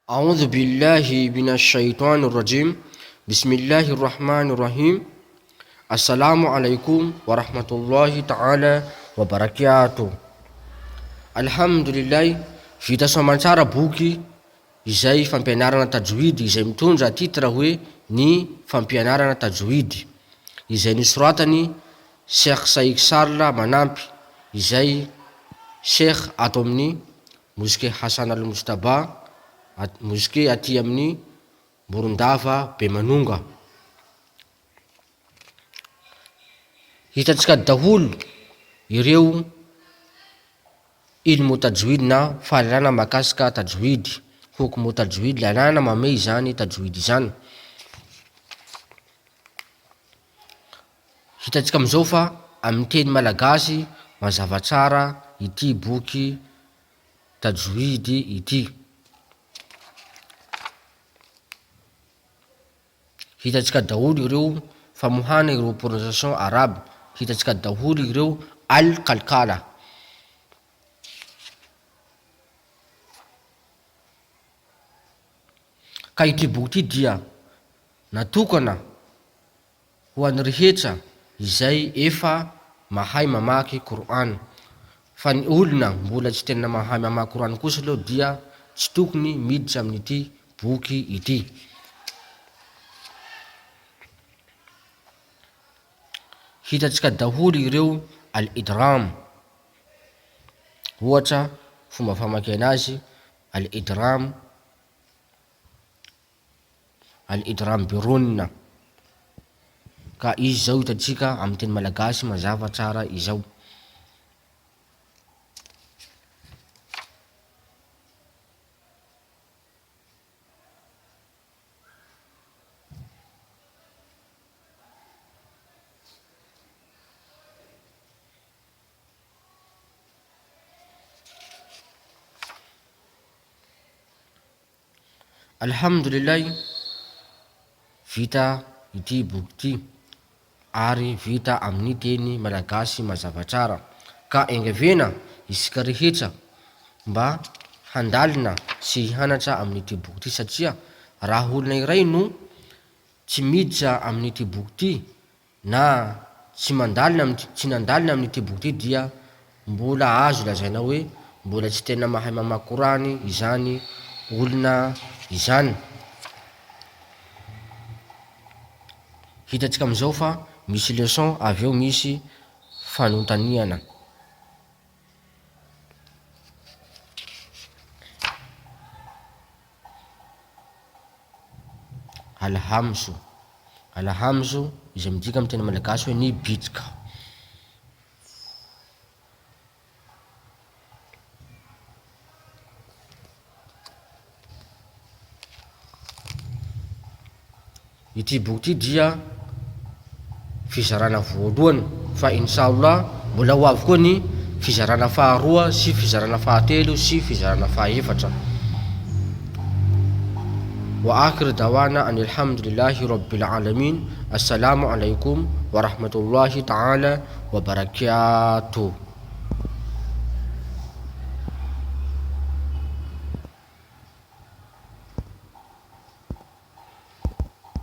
أعوذ بالله من الشيطان الرجيم بسم الله الرحمن الرحيم السلام عليكم ورحمة الله تعالى وبركاته. Alhamdulillah, vita soamantsara boky izay fampianarana tajwidy izay mitondra titra hoe ny fampianarana tajwidy, izay nisoratany Sheikh Saik Sarla Manampy, izay Sheikh ato amin'ny Mosquée Hassan Al Mustaba, mosquée aty amin'ny Morondava Bemanonga. Hitantsika daholo ireo ilmu tajwid na fahalalana mahakasika tajwidy, hukmu tajwid, lalàna mamey zany tajwidy zany. Hitantsika amizao fa amin'ny teny malagasy mazava tsara ity boky tajwidy ity. Hitantsika daholo ireo famohana ireo prononciation arabe, hitantsika daholo ireo al-kalkala. Ka ity boky ity dia natokana ho an'ny rehetra izay efa mahay mamaky Qur'an, fa ny olona mbola tsy tena mahay mamaky Qur'an kosa aloha dia tsy tokony miditra amin'ity boky ity. Hitantsika daholo ireo al-idram, ohatra fomba famaky anazy al-idram birunna, ka izy zao hitantsika amin'ny teny malagasy mazava tsara izao. Alhamdulillah, vita ity boky ity ary vita amin'ny teny malagasy mazava tsara, ka engavena isika rehetra mba handalina sy hianatra amin'ity boky ity, satria raha olona iray no tsy miditra amin'ity boky ity na tsy nandalina amin'ity boky ity dia mbola azo lazaina hoe mbola tsy tena mahay mamaky Qur'any izany olona izany. Hitantsika amizao fa misy leçon avy eo misy fanontaniana. Alhamzu izay midika amin'ny teny malagasy hoe ny bitika. Ity boky ity dia fizarana voalohany, fa inshallah mbola ho avy koa ny fizarana faharoa sy fizarana fahatelo sy fizarana fahaefatra. Wa akhir dawana anil hamdulillahi rabbil alamin. Assalamu alaikum wa rahmatullahi ta'ala wa barakatuh.